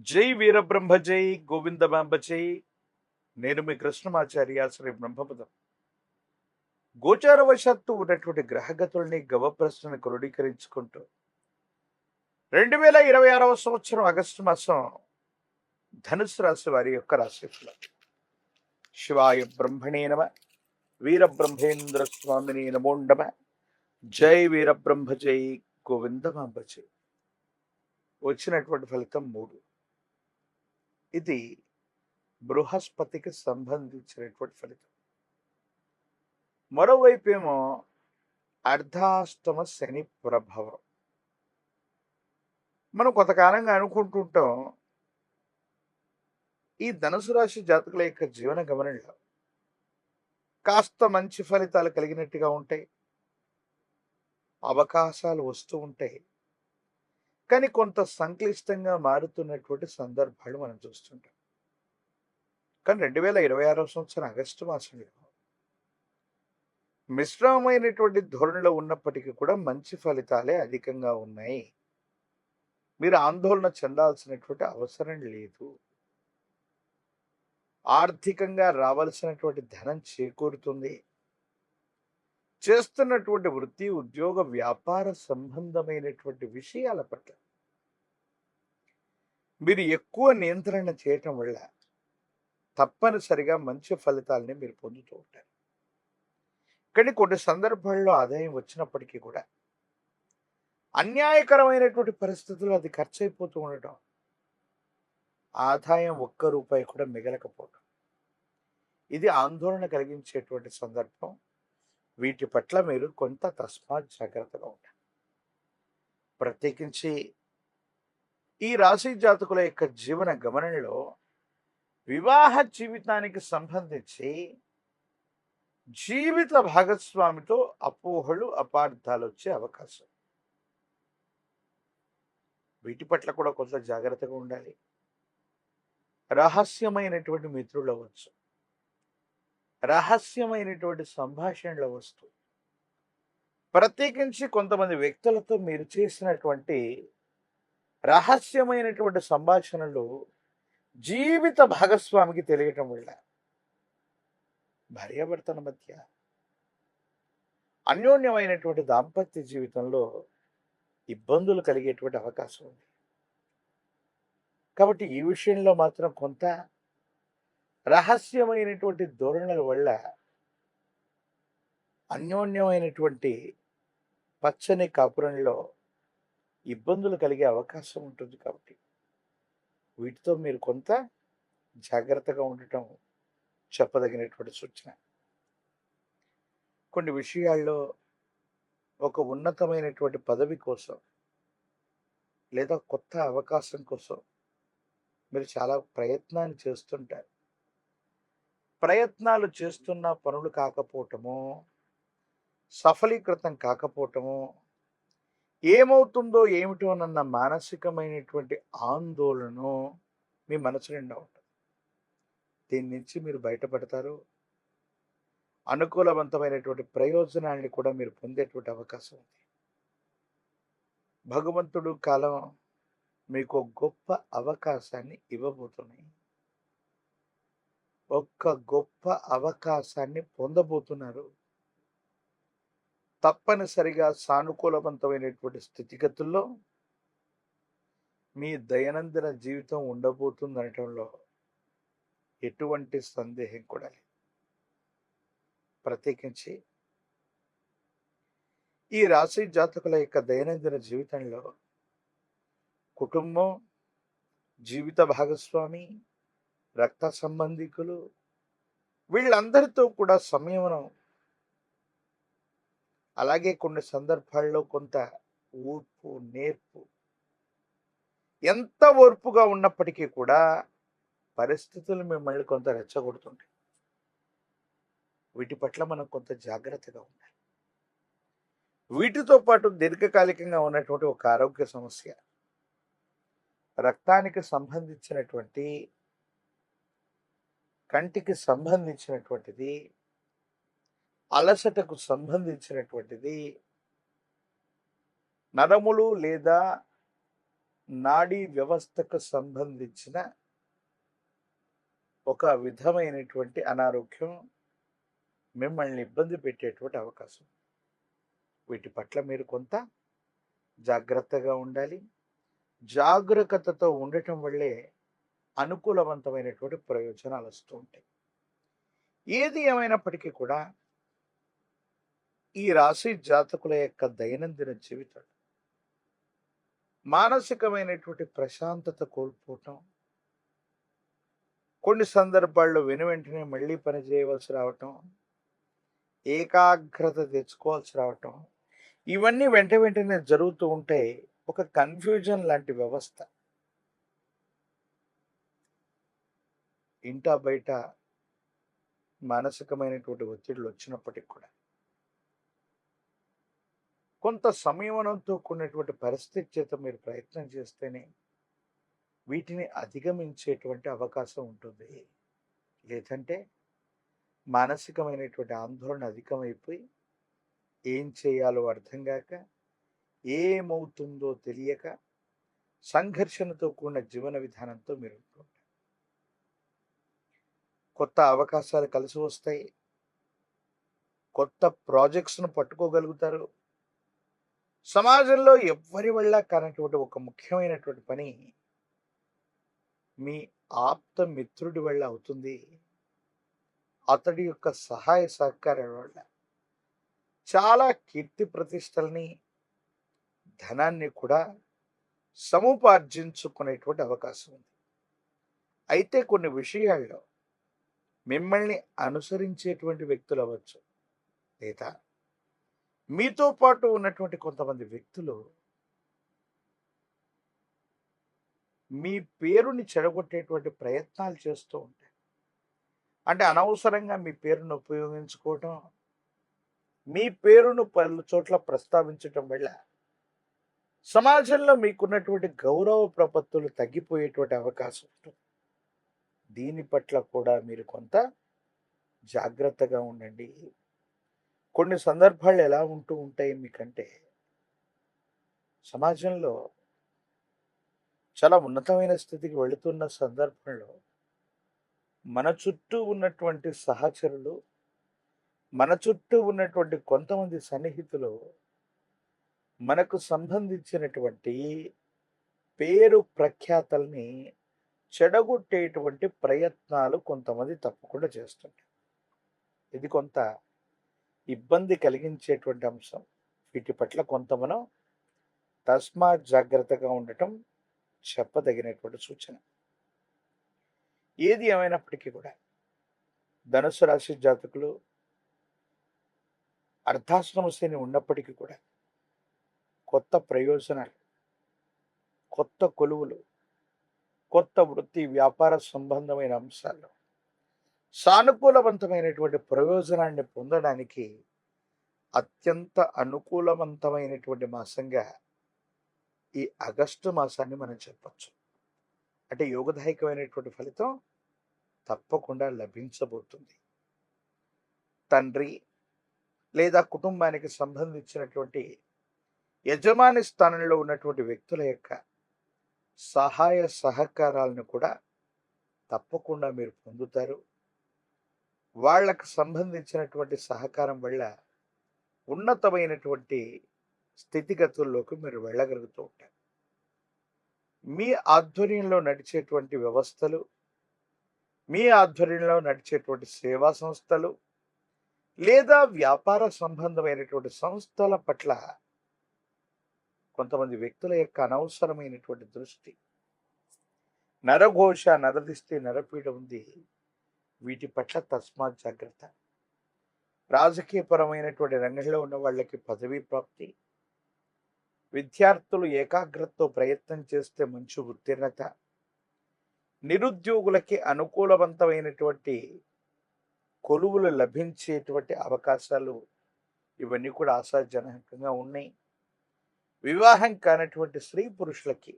జై వీరబ్రహ్మ జై గోవిందమాంబ జై. నేను మీ కృష్ణమాచార్య శ్రీ బ్రహ్మపదం. గోచారవశాత్తు ఉన్నటువంటి గ్రహగతుల్ని గవప్రశ్నను క్రోడీకరించుకుంటూ 2026వ సంవత్సరం ఆగస్టు మాసం ధనుసు రాశి వారి యొక్క రాశిఫలం. శివాయ బ్రహ్మణే నమ. వీరబ్రహ్మేంద్ర స్వామిని నమో నమ. జై వీరబ్రహ్మ జై గోవిందమాంబ జై. వచ్చినటువంటి ఫలితం 3. ఇది బృహస్పతికి సంబంధించినటువంటి ఫలితం. మరోవైపు ఏమో అర్ధాష్టమ శని ప్రభావం. మనం కొంతకాలంగా అనుకుంటుంటాం ఈ ధనుసు రాశి జాతకుల యొక్క జీవన గమనంలో కాస్త మంచి ఫలితాలు కలిగినట్టుగా ఉంటాయి, అవకాశాలు వస్తూ ఉంటాయి. కానీ కొంత సంక్లిష్టంగా మారుతున్నటువంటి సందర్భాలు మనం చూస్తుంటాం. కానీ 2026వ సంవత్సరం ఆగస్టు మాసంలో మిశ్రమమైనటువంటి ధోరణిలో ఉన్నప్పటికీ కూడా మంచి ఫలితాలే అధికంగా ఉన్నాయి. మీరు ఆందోళన చెందాల్సినటువంటి అవసరం లేదు. ఆర్థికంగా రావాల్సినటువంటి ధనం చేకూరుతుంది. చేస్తున్నటువంటి వృత్తి, ఉద్యోగ, వ్యాపార సంబంధమైనటువంటి విషయాల పట్ల మీరు ఎక్కువ నియంత్రణ చేయటం వల్ల తప్పనిసరిగా మంచి ఫలితాలని మీరు పొందుతూ ఉంటారు. కానీ కొన్ని సందర్భాల్లో ఆదాయం వచ్చినప్పటికీ కూడా అన్యాయకరమైనటువంటి పరిస్థితుల్లో అది ఖర్చు అయిపోతూ ఉండటం, ఆదాయం ఒక్క రూపాయి కూడా మిగలకపోవడం, ఇది ఆందోళన కలిగించేటువంటి సందర్భం. వీటి పట్ల మీరు కొంత తస్మాత్ జాగ్రత్తగా ఉండాలి. ప్రత్యేకించి ఈ రాశి జాతకుల యొక్క జీవన గమనంలో వివాహ జీవితానికి సంబంధించి జీవిత భాగస్వామితో అపోహలు, అపార్థాలు వచ్చే అవకాశం. వీటి పట్ల కూడా కొంత జాగ్రత్తగా ఉండాలి. రహస్యమైనటువంటి మిత్రులు అవ్వచ్చు, రహస్యమైనటువంటి సంభాషణలు వస్తూ, ప్రత్యేకించి కొంతమంది వ్యక్తులతో మీరు చేసినటువంటి రహస్యమైనటువంటి సంభాషణలు జీవిత భాగస్వామికి తెలియటం వల్ల భార్యాభర్తల మధ్య అన్యోన్యమైనటువంటి దాంపత్య జీవితంలో ఇబ్బందులు కలిగేటువంటి అవకాశం ఉంది. కాబట్టి ఈ విషయంలో మాత్రం కొంత రహస్యమైనటువంటి ధోరణుల వల్ల అన్యోన్యమైనటువంటి పచ్చని కాపురంలో ఇబ్బందులు కలిగే అవకాశం ఉంటుంది. కాబట్టి వీటితో మీరు కొంత జాగ్రత్తగా ఉండటం చెప్పదగినటువంటి సూచన. కొన్ని విషయాల్లో ఒక ఉన్నతమైనటువంటి పదవి కోసం లేదా కొత్త అవకాశం కోసం మీరు చాలా ప్రయత్నాన్ని చేస్తుంటారు. ప్రయత్నాలు చేస్తున్న పనులు కాకపోవటము, సఫలీకృతం కాకపోవటము, ఏమవుతుందో ఏమిటోనన్న మానసికమైనటువంటి ఆందోళన మీ మనసు నిండా ఉంటుంది. దీని నుంచి మీరు బయటపడతారు. అనుకూలవంతమైనటువంటి ప్రయోజనాన్ని కూడా మీరు పొందేటువంటి అవకాశం ఉంది. భగవంతుడు కాలం మీకు గొప్ప అవకాశాన్ని ఇవ్వబోతున్నాయి. ఒక్క గొప్ప అవకాశాన్ని పొందబోతున్నారు. తప్పనిసరిగా సానుకూలవంతమైనటువంటి స్థితిగతుల్లో మీ దైనందిన జీవితం ఉండబోతుందనటంలో ఎటువంటి సందేహం కూడా లేదు. ప్రత్యేకించి ఈ రాశి జాతకుల యొక్క దైనందిన జీవితంలో కుటుంబం, జీవిత భాగస్వామి, రక్త సంబంధికులు, వీళ్ళందరితో కూడా సంయమనం, అలాగే కొన్ని సందర్భాల్లో కొంత ఓర్పు, నేర్పు, ఎంత ఓర్పుగా ఉన్నప్పటికీ కూడా పరిస్థితులు మిమ్మల్ని కొంత రెచ్చగొడుతుంటాయి. వీటి పట్ల మనం కొంత జాగ్రత్తగా ఉండాలి. వీటితో పాటు దీర్ఘకాలికంగా ఉన్నటువంటి ఒక ఆరోగ్య సమస్య, రక్తానికి సంబంధించినటువంటి, కంటికి సంబంధించినటువంటిది, అలసటకు సంబంధించినటువంటిది, నరములు లేదా నాడీ వ్యవస్థకు సంబంధించిన ఒక విధమైనటువంటి అనారోగ్యం మిమ్మల్ని ఇబ్బంది పెట్టేటువంటి అవకాశం. వీటి పట్ల మీరు కొంత జాగ్రత్తగా ఉండాలి. జాగరూకతతో ఉండటం వల్లే అనుకూలవంతమైనటువంటి ప్రయోజనాలు వస్తూ ఉంటాయి. ఏది ఏమైనప్పటికీ కూడా ఈ రాశి జాతకుల యొక్క దైనందిన జీవితం మానసికమైనటువంటి ప్రశాంతత కోల్పోవటం, కొన్ని సందర్భాల్లో వెనువెంటనే మళ్ళీ పని చేయవలసి రావటం, ఏకాగ్రత తెచ్చుకోవాల్సి రావటం, ఇవన్నీ వెంటనే జరుగుతూ ఉంటే ఒక కన్ఫ్యూజన్ లాంటి వ్యవస్థ ఇంటా బయట మానసికమైనటువంటి ఒత్తిడులు వచ్చినప్పటికి కూడా కొంత సంయమనంతో కూడినటువంటి పరిస్థితి చేత మీరు ప్రయత్నం చేస్తేనే వీటిని అధిగమించేటువంటి అవకాశం ఉంటుంది. లేదంటే మానసికమైనటువంటి ఆందోళన అధికమైపోయి ఏం చేయాలో అర్థం కాక, ఏమవుతుందో తెలియక సంఘర్షణతో కూడిన జీవన విధానంతో మీరు ఉంటుంటారు. కొత్త అవకాశాలు కలిసి వస్తాయి, కొత్త ప్రాజెక్ట్స్ను పట్టుకోగలుగుతారు. సమాజంలో ఎవ్వరి వల్ల కానటువంటి ఒక ముఖ్యమైనటువంటి పని మీ ఆప్త మిత్రుడి వల్ల అవుతుంది. అతడి యొక్క సహాయ సహకారాల వల్ల చాలా కీర్తి ప్రతిష్టల్ని, ధనాన్ని కూడా సముపార్జించుకునేటువంటి అవకాశం ఉంది. అయితే కొన్ని విషయాల్లో మిమ్మల్ని అనుసరించేటువంటి వ్యక్తులు అవ్వచ్చు, లేదా మీతో పాటు ఉన్నటువంటి కొంతమంది వ్యక్తులు మీ పేరుని చెడగొట్టేటువంటి ప్రయత్నాలు చేస్తూ ఉంటాయి. అంటే అనవసరంగా మీ పేరును ఉపయోగించుకోవటం, మీ పేరును పలు చోట్ల ప్రస్తావించటం వల్ల సమాజంలో మీకున్నటువంటి గౌరవ ప్రపత్తులు తగ్గిపోయేటువంటి అవకాశం ఉంటుంది. దీని పట్ల కూడా మీరు కొంత జాగ్రత్తగా ఉండండి. కొన్ని సందర్భాలు ఎలా ఉంటూ ఉంటాయి మీకంటే, సమాజంలో చాలా ఉన్నతమైన స్థితికి వెళుతున్న సందర్భంలో మన చుట్టూ ఉన్నటువంటి సహచరులు, మన చుట్టూ ఉన్నటువంటి కొంతమంది సన్నిహితులు మనకు సంబంధించినటువంటి పేరు ప్రఖ్యాతల్ని చెడగొట్టేటువంటి ప్రయత్నాలు కొంతమంది తప్పకుండా చేస్తుంటారు. ఇది కొంత ఇబ్బంది కలిగించేటువంటి అంశం. వీటి పట్ల కొంత మనం తస్మాత్ జాగ్రత్తగా ఉండటం చెప్పదగినటువంటి సూచన. ఏది ఏమైనప్పటికీ కూడా ధనుసు రాశి జాతకులు అర్ధాశ్రమ శని ఉన్నప్పటికీ కూడా కొత్త ప్రయోజనాలు, కొత్త కొలువులు, కొత్త వృత్తి వ్యాపార సంబంధమైన అంశాల్లో సానుకూలవంతమైనటువంటి ప్రయోజనాన్ని పొందడానికి అత్యంత అనుకూలవంతమైనటువంటి మాసంగా ఈ ఆగస్టు మాసాన్ని మనం చెప్పచ్చు. అంటే యోగదాయకమైనటువంటి ఫలితం తప్పకుండా లభించబోతుంది. తండ్రి లేదా కుటుంబానికి సంబంధించినటువంటి యజమాని స్థానంలో ఉన్నటువంటి వ్యక్తుల యొక్క సహాయ సహకారాలను కూడా తప్పకుండా మీరు పొందుతారు. వాళ్ళకు సంబంధించినటువంటి సహకారం వల్ల ఉన్నతమైనటువంటి స్థితిగతుల్లోకి మీరు వెళ్ళగలుగుతూ ఉంటారు. మీ ఆధ్వర్యంలో నడిచేటువంటి వ్యవస్థలు, మీ ఆధ్వర్యంలో నడిచేటువంటి సేవా సంస్థలు లేదా వ్యాపార సంబంధమైనటువంటి సంస్థల పట్ల కొంతమంది వ్యక్తుల యొక్క అనవసరమైనటువంటి దృష్టి, నరఘోష, నరదిష్టి, నరపీడ ఉంది. వీటి పట్ల తస్మాత్ జాగ్రత్త. రాజకీయపరమైనటువంటి రంగంలో ఉన్న వాళ్ళకి పదవీ ప్రాప్తి, విద్యార్థులు ఏకాగ్రతతో ప్రయత్నం చేస్తే మంచి ఉత్తీర్ణత, నిరుద్యోగులకి అనుకూలవంతమైనటువంటి కొలువులు లభించేటువంటి అవకాశాలు, ఇవన్నీ కూడా ఆశాజనకంగా ఉన్నాయి. వివాహం కానటువంటి స్త్రీ పురుషులకి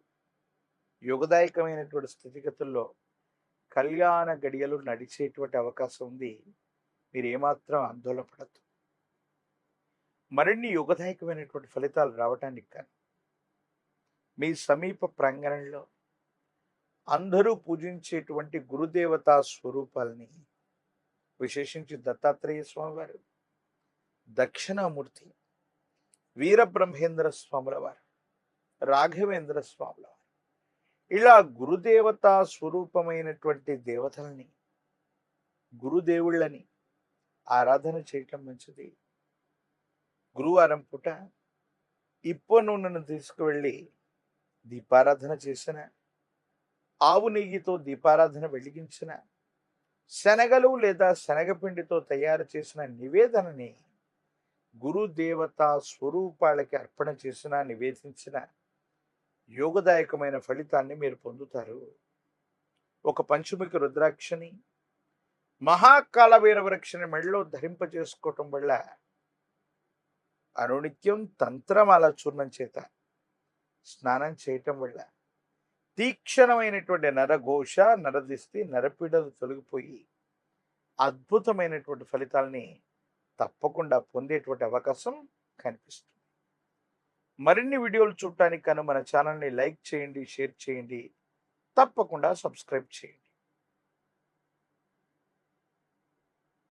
యుగదాయకమైనటువంటి స్థితిగతుల్లో కళ్యాణ గడియలు నడిచేటువంటి అవకాశం ఉంది. మీరు ఏమాత్రం ఆందోళన పడద్దు. మరిన్ని యుగదాయకమైనటువంటి ఫలితాలు రావటానికి కానీ మీ సమీప ప్రాంగణంలో అందరూ పూజించేటువంటి గురుదేవతా స్వరూపాలని, విశేషించి దత్తాత్రేయ స్వామివారు, దక్షిణామూర్తి, వీరబ్రహ్మేంద్ర స్వాముల వారు, రాఘవేంద్ర స్వాముల వారు, ఇలా గురుదేవతా స్వరూపమైనటువంటి దేవతలని, గురుదేవుళ్ళని ఆరాధన చేయటం మంచిది. గురువారం పూట ఇప్ప నూనెను తీసుకువెళ్ళి దీపారాధన చేసిన, ఆవు నెయ్యితో దీపారాధన వెలిగించిన, శనగలు లేదా శనగపిండితో తయారు చేసిన నివేదనని గురుదేవతా స్వరూపాలకి అర్పణ చేసిన, నివేదించిన యోగదాయకమైన ఫలితాన్ని మీరు పొందుతారు. ఒక పంచముఖి రుద్రాక్షని, మహాకాల వీరవృక్షని మెడలో ధరింపజేసుకోవటం వల్ల అనునిత్యం తంత్రమాల చూర్ణం చేత స్నానం చేయటం వల్ల తీక్షణమైనటువంటి నరఘోష, నరదిష్టి, నరపీడలు తొలగిపోయి అద్భుతమైనటువంటి ఫలితాలని తప్పకుండా పొందేటువంటి అవకాశం కనిపిస్తుంది. మరిన్ని వీడియోలు చూడటానికి కను మన ఛానల్ని లైక్ చేయండి, షేర్ చేయండి, తప్పకుండా సబ్స్క్రైబ్ చేయండి.